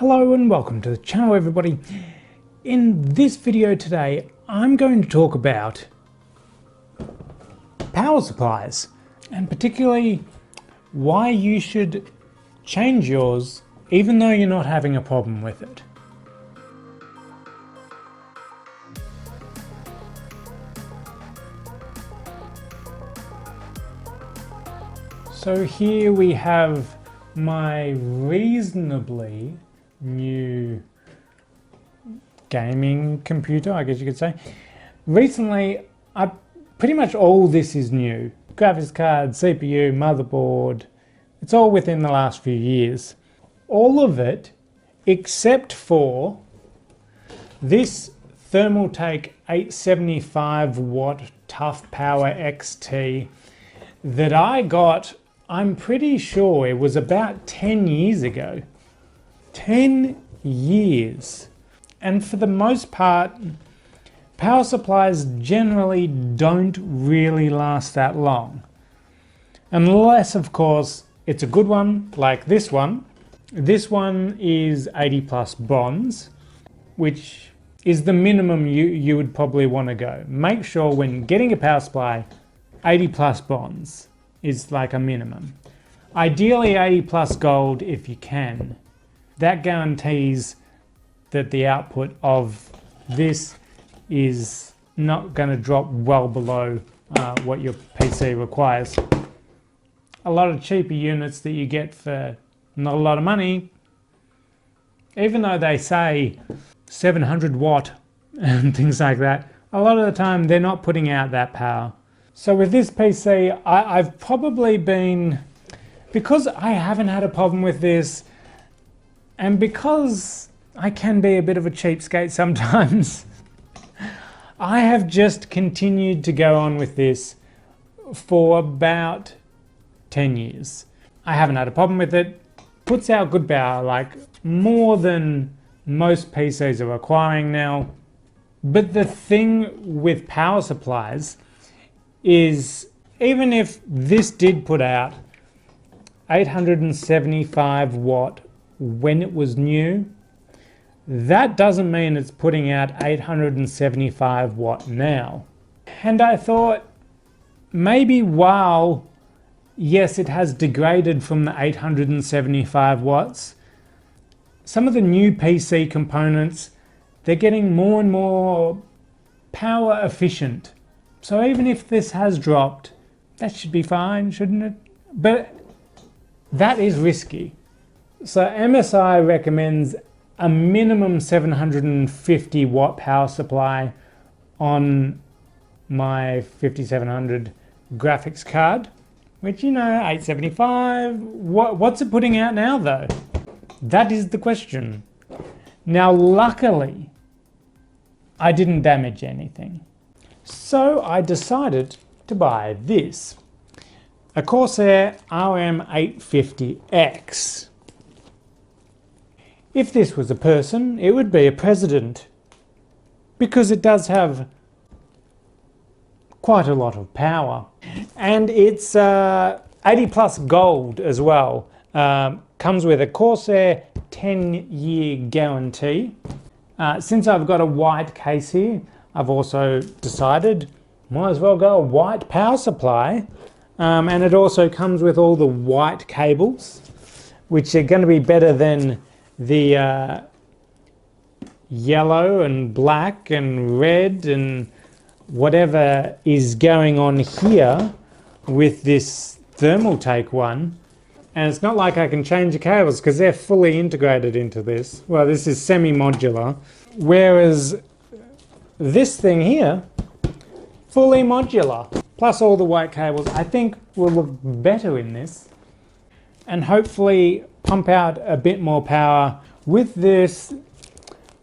Hello and welcome to the channel, everybody. In this video today I'm going to talk about power supplies and particularly why you should change yours even though you're not having a problem with it. So here we have my reasonably new gaming computer, I guess you could say. Recently, pretty much all this is new. Graphics card, CPU, motherboard, it's all within the last few years. All of it except for this Thermaltake 875 watt Tough Power XT that I got, I'm pretty sure it was about 10 years ago. 10 years. And for the most part, power supplies generally don't really last that long. Unless, of course, it's a good one like this one. This one is 80 plus bonds, which is the minimum you would probably want to go. Make sure when getting a power supply, 80 plus bonds is like a minimum. Ideally 80 plus gold if you can. That guarantees that the output of this is not going to drop well below what your PC requires. A lot of cheaper units that you get for not a lot of money, even though they say 700 watt and things like that, a lot of the time they're not putting out that power. So with this PC, I've probably been, because I haven't had a problem with this, and because I can be a bit of a cheapskate sometimes, I have just continued to go on with this for about 10 years. I haven't had a problem with it. Puts out good power, like more than most PCs are requiring now. But the thing with power supplies is, even if this did put out 875 watt when it was new, that doesn't mean it's putting out 875 watt now. And I thought, maybe while, yes, it has degraded from the 875 watts, some of the new PC components, they're getting more and more power efficient. So even if this has dropped, that should be fine, shouldn't it? But that is risky. So MSI recommends a minimum 750 watt power supply on my 5700 graphics card, which, 875, what's it putting out now though? That is the question. Now luckily, I didn't damage anything. So I decided to buy this, a Corsair RM850x. If this was a person, it would be a president, because it does have quite a lot of power. And it's 80 plus gold as well. Comes with a Corsair 10-year guarantee. Since I've got a white case here, I've also decided might as well go a white power supply. And it also comes with all the white cables, which are going to be better than the yellow and black and red and whatever is going on here with this Thermaltake one. And it's not like I can change the cables because they're fully integrated into this. Well, this is semi-modular, whereas this thing here, fully modular, plus all the white cables, I think will look better in this and hopefully pump out a bit more power. With this,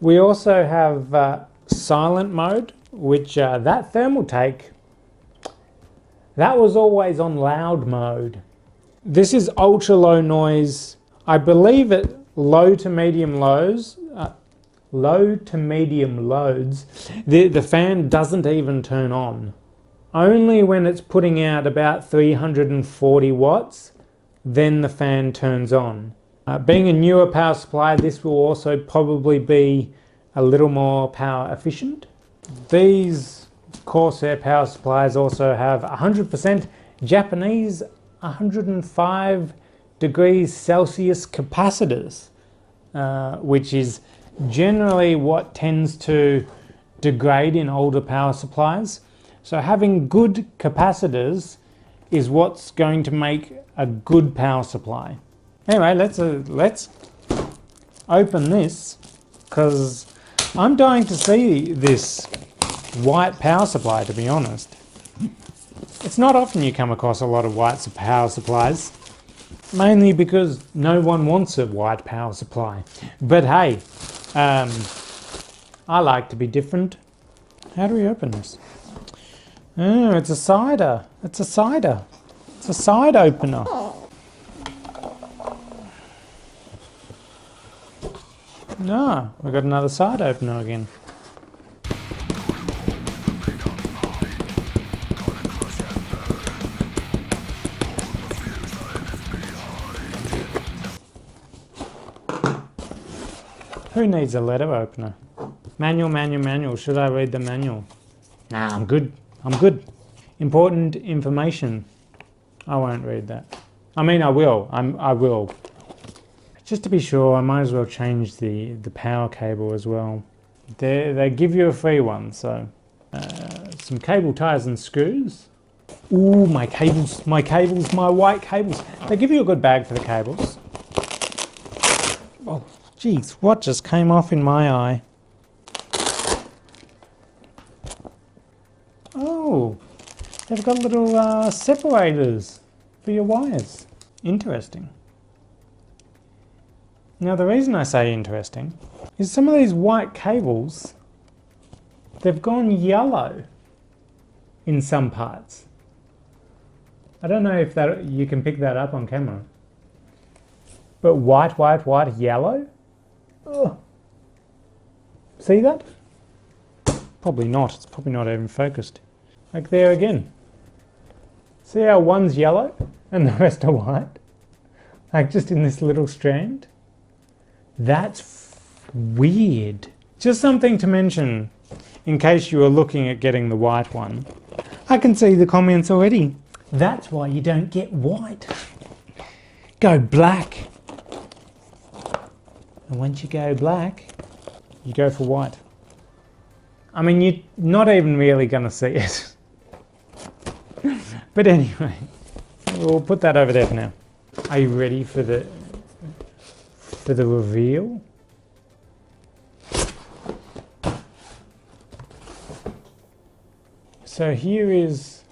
we also have silent mode, which that Thermaltake, that was always on loud mode. This is ultra low noise. I believe at low to medium lows, the fan doesn't even turn on. Only when it's putting out about 340 watts, then the fan turns on. Being a newer power supply, this will also probably be a little more power efficient. These Corsair power supplies also have 100% Japanese 105 degrees Celsius capacitors, which is generally what tends to degrade in older power supplies. So having good capacitors is what's going to make a good power supply. Anyway, let's open this, because I'm dying to see this white power supply, to be honest. It's not often you come across a lot of white power supplies, mainly because no one wants a white power supply. But hey, I like to be different. How do we open this? Oh, it's a cider. It's a cider. It's a side opener. No, we've got another side opener again. Who needs a letter opener? Manual. Should I read the manual? Nah, I'm good. Important information. I won't read that. I mean, I will. I will. Just to be sure, I might as well change the power cable as well. They give you a free one, so some cable ties and screws. Ooh, my cables, my white cables. They give you a good bag for the cables. Oh, geez, what just came off in my eye? Oh, they've got little separators for your wires. Interesting. Now, the reason I say interesting is some of these white cables, they've gone yellow in some parts. I don't know if that you can pick that up on camera. But white, yellow? Ugh. See that? Probably not. It's probably not even focused. Like there again. See how one's yellow and the rest are white? Like just in this little strand? That's weird. Just something to mention in case you were looking at getting the white one. I can see the comments already. That's why you don't get white. Go black. And once you go black, you go for white. I mean, you're not even really going to see it. But anyway, we'll put that over there for now. Are you ready for the reveal? So here is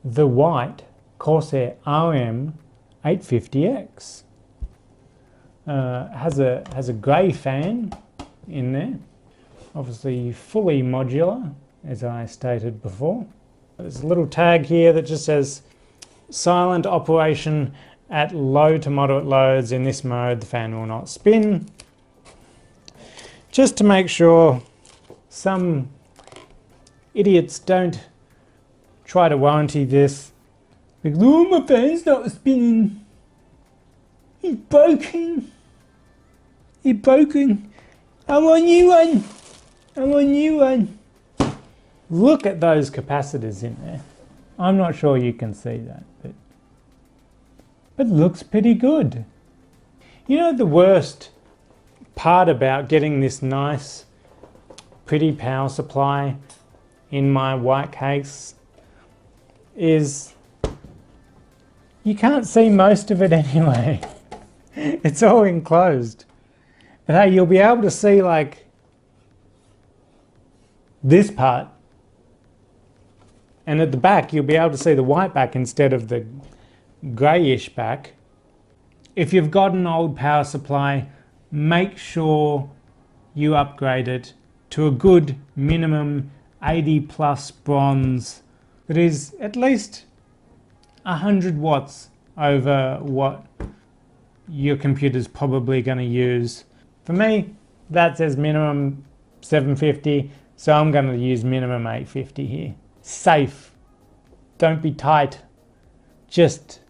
the white Corsair RM850x. Has a grey fan in there, obviously fully modular, as I stated before. There's a little tag here that just says silent operation at low to moderate loads. In this mode, the fan will not spin. Just to make sure some idiots don't try to warranty this. Like, oh, my fan's not spinning. It's broken. It's broken. I want a new one. I want a new one. Look at those capacitors in there. I'm not sure you can see that, but it looks pretty good. You know, the worst part about getting this nice, pretty power supply in my white case is you can't see most of it anyway. It's all enclosed. But hey, you'll be able to see like this part. And at the back, you'll be able to see the white back instead of the greyish back. If you've got an old power supply, make sure you upgrade it to a good minimum 80 plus bronze that is at least 100 watts over what your computer's probably going to use. For me, that says minimum 750, so I'm going to use minimum 850 here. Safe. Don't be tight. Just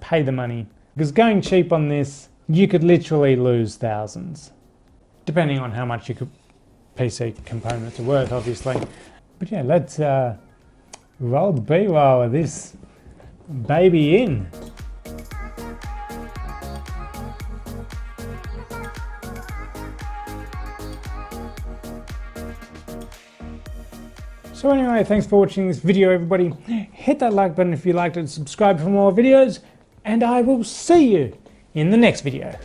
pay the money. Because going cheap on this, you could literally lose thousands, depending on how much your PC components are worth, obviously. But yeah, let's roll the B-roll of this baby in. So anyway, thanks for watching this video, everybody. Hit that like button if you liked it, subscribe for more videos, and I will see you in the next video.